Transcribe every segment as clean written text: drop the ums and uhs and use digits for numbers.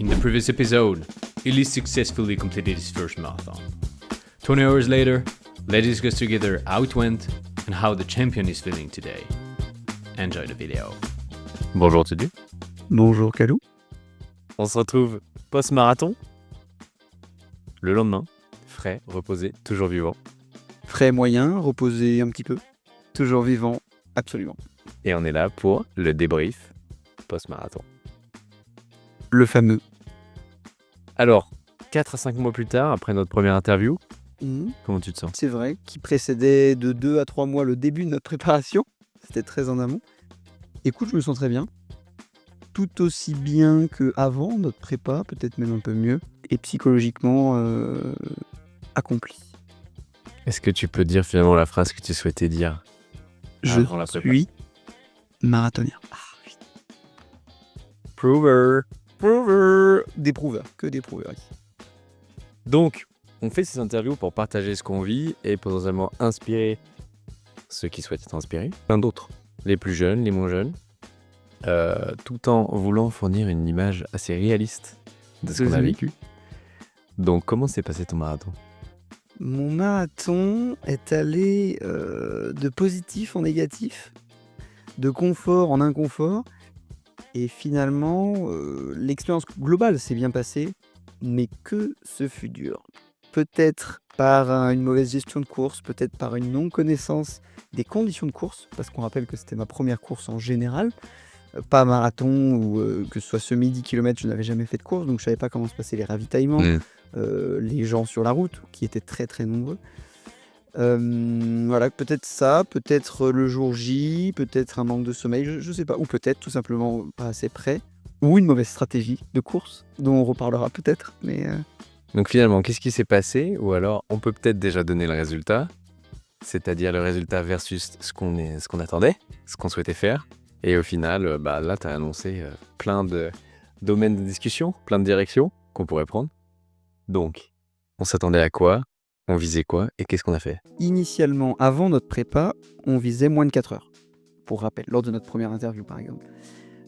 In the previous episode, Illy successfully completed his first marathon. 20 hours later, let's discuss together how it went and how the champion is feeling today. Enjoy the video. Bonjour Tudu. Bonjour Kalou. On se retrouve post-marathon. Le lendemain, frais, reposé, toujours vivant. Frais moyen, reposé un petit peu. Toujours vivant, absolument. Et on est là pour le débrief post-marathon. Le fameux. Alors, 4 à 5 mois plus tard, après notre première interview, comment tu te sens ? C'est vrai, qui précédait de 2 à 3 mois le début de notre préparation. C'était très en amont. Écoute, je me sens très bien. Tout aussi bien qu'avant notre prépa, peut-être même un peu mieux. Et psychologiquement accompli. Est-ce que tu peux dire finalement la phrase que tu souhaitais dire Je avant la prépa ? suis marathonien. Oui. Prover. Des prouveurs, que des prouveurs ici. Donc, on fait ces interviews pour partager ce qu'on vit et potentiellement inspirer ceux qui souhaitent être inspirés, plein d'autres, les plus jeunes, les moins jeunes, tout en voulant fournir une image assez réaliste de ce qu'on a vécu. Donc, comment s'est passé ton marathon ? Mon marathon est allé de positif en négatif, de confort en inconfort. Et finalement, l'expérience globale s'est bien passée, mais que ce fut dur. Peut-être par une mauvaise gestion de course, peut-être par une non-connaissance des conditions de course, parce qu'on rappelle que c'était ma première course en général, pas marathon ou que ce soit semi-10 km, je n'avais jamais fait de course, donc je ne savais pas comment se passaient les ravitaillements, les gens sur la route, qui étaient très très nombreux. Voilà, peut-être ça, peut-être le jour J, peut-être un manque de sommeil, je sais pas, ou peut-être tout simplement pas assez près, ou une mauvaise stratégie de course, dont on reparlera peut-être, mais Donc finalement, qu'est-ce qui s'est passé ? Ou alors, on peut peut-être déjà donner le résultat, c'est-à-dire le résultat versus ce qu'on attendait, ce qu'on souhaitait faire. Et au final, là, tu as annoncé plein de domaines de discussion, plein de directions qu'on pourrait prendre. Donc, on s'attendait à quoi ? On visait quoi ? Et qu'est-ce qu'on a fait ? initialement, avant notre prépa, on visait moins de 4 heures, pour rappel, lors de notre première interview par exemple.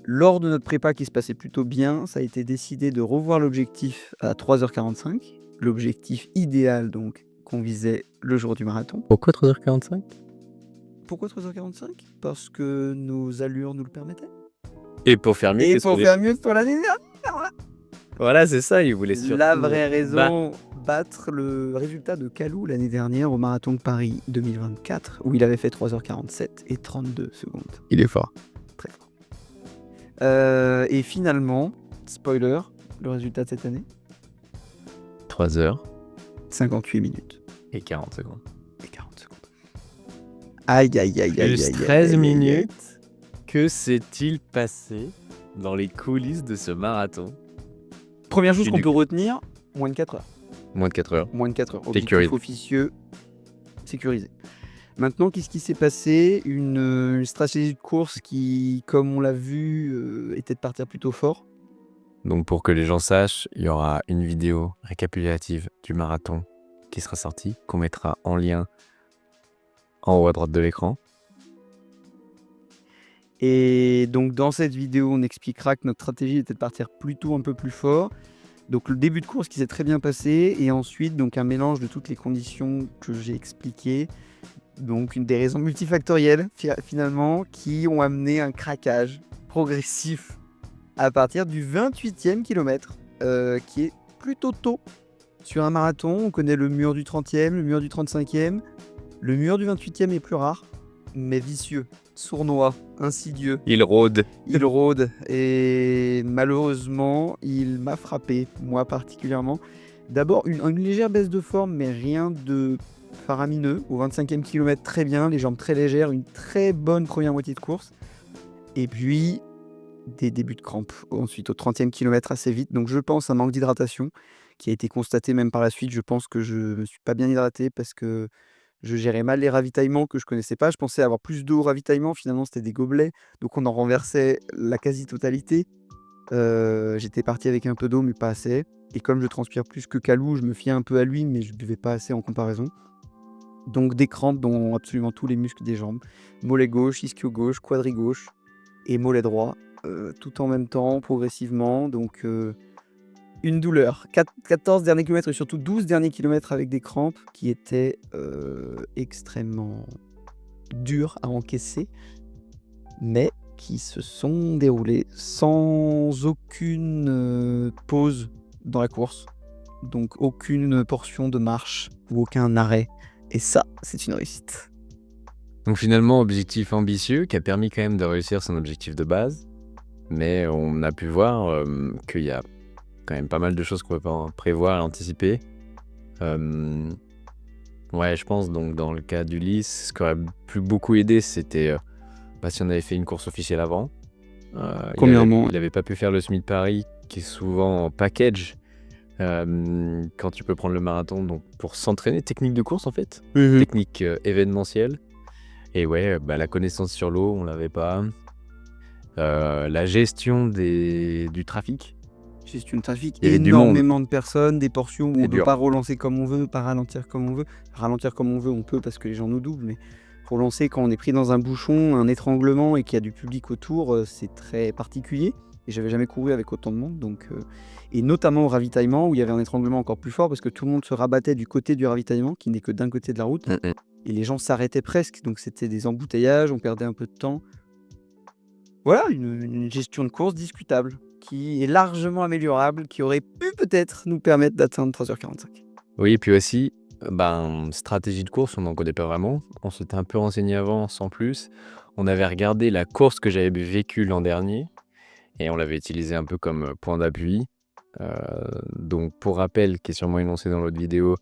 Lors de notre prépa qui se passait plutôt bien, ça a été décidé de revoir l'objectif à 3h45, l'objectif idéal donc qu'on visait le jour du marathon. Pourquoi 3h45 ? Pourquoi 3h45 ? Parce que nos allures nous le permettaient. Et pour faire mieux, Et pour faire mieux que pour l'année dernière. Voilà, c'est ça, il voulait surtout... La vraie raison, battre le résultat de Kalou l'année dernière au Marathon de Paris 2024, où il avait fait 3h47 et 32 secondes. Il est fort. Très fort. Et finalement, spoiler, le résultat de cette année, 3h 58 minutes et 40 secondes. et 40 secondes. Aïe, aïe, aïe, aïe, Plus aïe, 13 aïe, minutes. Que s'est-il passé dans les coulisses de ce marathon ? Première chose Et qu'on du peut retenir, moins de 4 heures. Moins de 4 heures. Moins de 4 heures. Sécurisé. Objectif officieux, sécurisé. Maintenant, qu'est-ce qui s'est passé ? Une stratégie de course qui, comme on l'a vu, était de partir plutôt fort. Donc pour que les gens sachent, il y aura une vidéo récapitulative du marathon qui sera sortie, qu'on mettra en lien en haut à droite de l'écran. Et donc dans cette vidéo, on expliquera que notre stratégie était de partir plutôt un peu plus fort. Donc le début de course qui s'est très bien passé, et ensuite donc un mélange de toutes les conditions que j'ai expliquées. Donc des raisons multifactorielles finalement qui ont amené un craquage progressif à partir du 28e kilomètre, qui est plutôt tôt. Sur un marathon, on connaît le mur du 30e, le mur du 35e. Le mur du 28e est plus rare, mais vicieux, sournois, insidieux. Il rôde. Il rôde, et malheureusement, il m'a frappé, moi particulièrement. D'abord, une légère baisse de forme, mais rien de faramineux. Au 25e kilomètre, très bien, les jambes très légères, une très bonne première moitié de course. Et puis, des débuts de crampes ensuite au 30e kilomètre assez vite. Donc je pense un manque d'hydratation qui a été constaté même par la suite. Je pense que je me suis pas bien hydraté parce que je gérais mal les ravitaillements que je connaissais pas. Je pensais avoir plus d'eau au ravitaillement, finalement c'était des gobelets, donc on en renversait la quasi-totalité. J'étais parti avec un peu d'eau mais pas assez. Et comme je transpire plus que Kalou, je me fiais un peu à lui mais je buvais pas assez en comparaison. Donc des crampes dans absolument tous les muscles des jambes. Mollet gauche, ischio gauche, quadri gauche et mollet droit. Tout en même temps, progressivement. Donc une douleur. 14 derniers kilomètres et surtout 12 derniers kilomètres avec des crampes qui étaient extrêmement durs à encaisser, mais qui se sont déroulés sans aucune pause dans la course. Donc aucune portion de marche ou aucun arrêt. Et ça, c'est une réussite. Donc finalement, objectif ambitieux qui a permis quand même de réussir son objectif de base. Mais on a pu voir qu'il y a quand même pas mal de choses qu'on peut pas prévoir et anticiper. Ouais, je pense donc dans le cas d'Ulysse, ce qui aurait pu beaucoup aider, c'était si on avait fait une course officielle avant. Premièrement, Il avait pas pu faire le Semi de Paris, qui est souvent en package, quand tu peux prendre le marathon, donc pour s'entraîner, technique de course en fait, technique événementielle. Et ouais, la connaissance sur l'eau, on l'avait pas. La gestion du trafic. gestion de trafic, Il y avait du monde. énormément de personnes, des portions où on C'est ne peut dur. pas relancer comme on veut, pas ralentir comme on veut. Ralentir comme on veut, on peut parce que les gens nous doublent, mais relancer quand on est pris dans un bouchon, un étranglement et qu'il y a du public autour, c'est très particulier. Et j'avais jamais couru avec autant de monde, donc et notamment au ravitaillement où il y avait un étranglement encore plus fort parce que tout le monde se rabattait du côté du ravitaillement qui n'est que d'un côté de la route et les gens s'arrêtaient presque, donc c'était des embouteillages, on perdait un peu de temps. Voilà, une gestion de course discutable, qui est largement améliorable, qui aurait pu peut-être nous permettre d'atteindre 3h45. Oui, puis aussi, stratégie de course, on n'en connaît pas vraiment. On s'était un peu renseigné avant, sans plus. On avait regardé la course que j'avais vécue l'an dernier et on l'avait utilisée un peu comme point d'appui. Donc, pour rappel, qui est sûrement énoncé dans l'autre vidéo,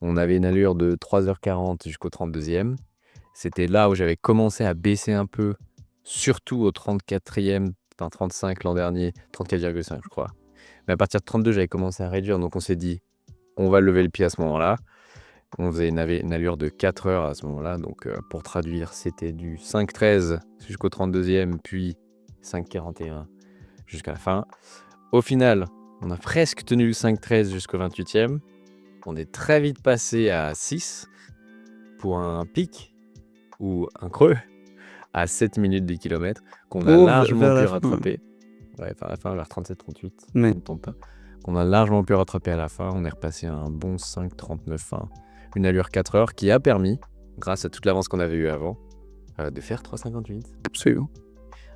on avait une allure de 3h40 jusqu'au 32e. C'était là où j'avais commencé à baisser un peu, surtout au 34e, enfin 35 l'an dernier, 34,5 je crois. Mais à partir de 32, j'avais commencé à réduire, donc on s'est dit, on va lever le pied à ce moment-là. On faisait une allure de 4 heures à ce moment-là, donc pour traduire, c'était du 5,13 jusqu'au 32e, puis 5,41 jusqu'à la fin. Au final, on a presque tenu le 5,13 jusqu'au 28e. On est très vite passé à 6 pour un pic ou un creux à 7 minutes du kilomètre qu'on a largement pu rattraper. Ouais, vers la fin, vers 37-38, Ouais. on ne tombe pas. Qu'on a largement pu rattraper à la fin. On est repassé à un bon 5,39 fin. Une allure 4 heures qui a permis, grâce à toute l'avance qu'on avait eue avant, de faire 3,58. Absolument.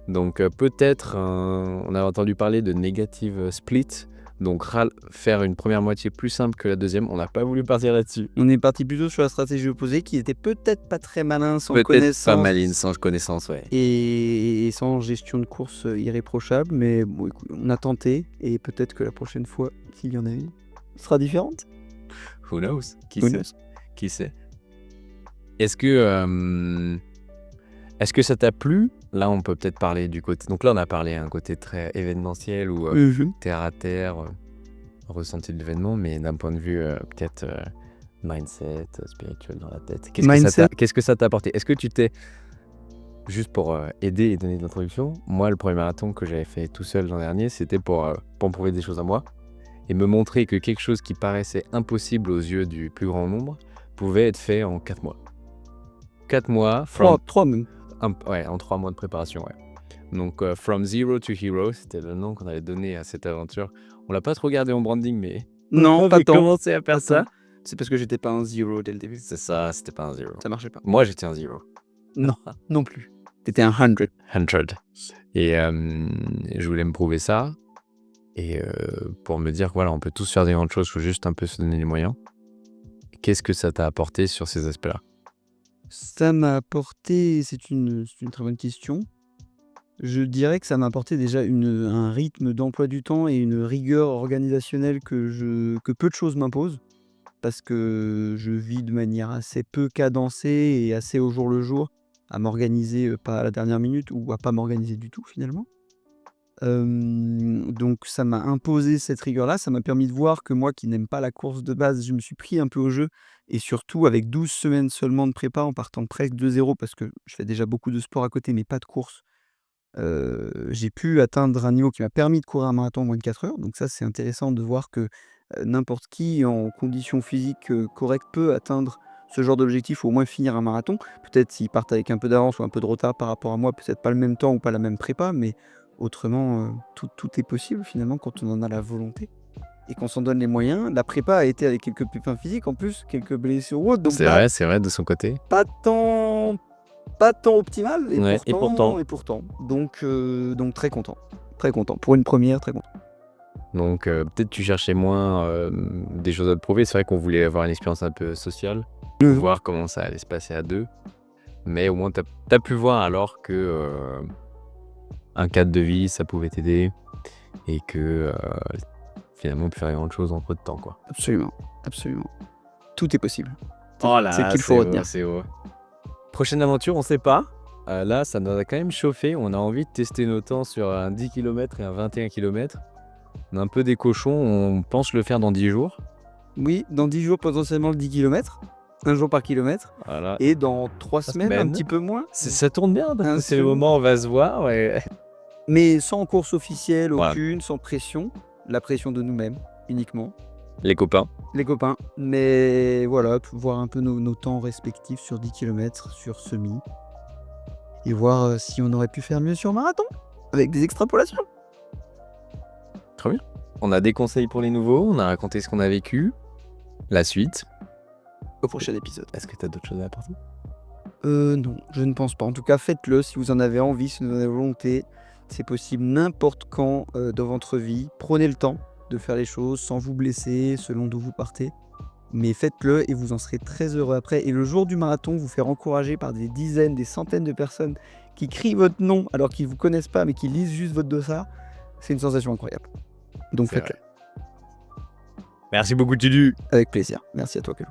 Donc peut-être, on a entendu parler de negative split, donc faire une première moitié plus simple que la deuxième. On n'a pas voulu partir là-dessus. On est parti plutôt sur la stratégie opposée qui était peut-être pas très malin sans Peut-être connaissance. pas maline sans connaissance, ouais. Et sans gestion de course irréprochable, mais bon, écoute, on a tenté et peut-être que la prochaine fois, s'il y en a une, sera différente. Who knows? Who knows? Qui sait? Est-ce que ça t'a plu? Là, on peut peut-être parler du côté... Donc là, on a parlé un côté très événementiel ou terre à terre, ressenti de l'événement, mais d'un point de vue peut-être mindset, spirituel dans la tête. Qu'est-ce que ça t'a apporté? Est-ce que tu t'es... Juste pour aider et donner de l'introduction, moi, le premier marathon que j'avais fait tout seul l'an dernier, c'était pour me prouver des choses à moi et me montrer que quelque chose qui paraissait impossible aux yeux du plus grand nombre pouvait être fait en 4 mois. 4 mois... 3 même. Ouais, en 3 mois de préparation, ouais. Donc, From Zero to Hero, c'était le nom qu'on avait donné à cette aventure. On l'a pas trop gardé en branding, mais Non, on pas avait tant. commencé à faire ça. C'est parce que j'étais pas un zero dès le début. C'est ça, c'était pas un zero. Ça marchait pas. Moi, j'étais un zero. Non, non plus. T'étais un 100. 100. Et je voulais me prouver ça. Et pour me dire que voilà, on peut tous faire des grandes choses, il faut juste un peu se donner les moyens. Qu'est-ce que ça t'a apporté sur ces aspects-là? Ça m'a apporté, c'est une très bonne question. Je dirais que ça m'a apporté déjà un rythme d'emploi du temps et une rigueur organisationnelle que peu de choses m'imposent. Parce que je vis de manière assez peu cadencée et assez au jour le jour, à m'organiser pas à la dernière minute ou à pas m'organiser du tout finalement. Donc ça m'a imposé cette rigueur-là, ça m'a permis de voir que moi qui n'aime pas la course de base, je me suis pris un peu au jeu et surtout avec 12 semaines seulement de prépa en partant presque de 0 parce que je fais déjà beaucoup de sport à côté mais pas de course. J'ai pu atteindre un niveau qui m'a permis de courir un marathon en moins de 4 heures, donc ça c'est intéressant de voir que, n'importe qui en conditions physiques, correctes peut atteindre ce genre d'objectif ou au moins finir un marathon. Peut-être s'ils partent avec un peu d'avance ou un peu de retard par rapport à moi, peut-être pas le même temps ou pas la même prépa, mais autrement, tout est possible finalement quand on en a la volonté et qu'on s'en donne les moyens. La prépa a été avec quelques pépins physiques en plus, quelques blessures ou autres, donc C'est vrai de son côté. pas tant optimal Ouais, et pourtant. et pourtant. Donc très content. Très content. Pour une première, très content. Donc peut-être tu cherchais moins des choses à te prouver. C'est vrai qu'on voulait avoir une expérience un peu sociale, voir comment ça allait se passer à deux. Mais au moins t'as pu voir alors que un cadre de vie, ça pouvait t'aider et que finalement on peut faire autre chose en peu de temps, quoi. Absolument, absolument. Tout est possible. Oh là C'est là, qu'il faut retenir. c'est haut. Prochaine aventure, on sait pas. Là, ça nous a quand même chauffé. On a envie de tester nos temps sur un 10 km et un 21 km. On est un peu des cochons, on pense le faire dans 10 jours. Oui, dans 10 jours, potentiellement le 10 km. Un jour par kilomètre. Voilà. Et dans 3 semaines, un petit peu moins. Ça tourne bien, parce que c'est le second. moment où on va se voir. Ouais. Mais sans course officielle, Voilà. aucune, sans pression. La pression de nous-mêmes, uniquement. Les copains. Les copains. Mais voilà, voir un peu nos temps respectifs sur 10 km, sur semi. Et voir si on aurait pu faire mieux sur marathon. Avec des extrapolations. Très bien. On a des conseils pour les nouveaux, on a raconté ce qu'on a vécu. La suite. Au prochain épisode. Est-ce que tu as d'autres choses à apporter? Non, je ne pense pas. En tout cas, faites-le si vous en avez envie, si vous en avez volonté. C'est possible n'importe quand dans votre vie. Prenez le temps de faire les choses sans vous blesser, selon d'où vous partez. Mais faites-le et vous en serez très heureux après. Et le jour du marathon, vous faire encourager par des dizaines, des centaines de personnes qui crient votre nom alors qu'ils ne vous connaissent pas, mais qui lisent juste votre dossard, c'est une sensation incroyable. Donc C'est faites-le. Merci beaucoup, Tudu. Avec plaisir. Merci à toi, Kelo.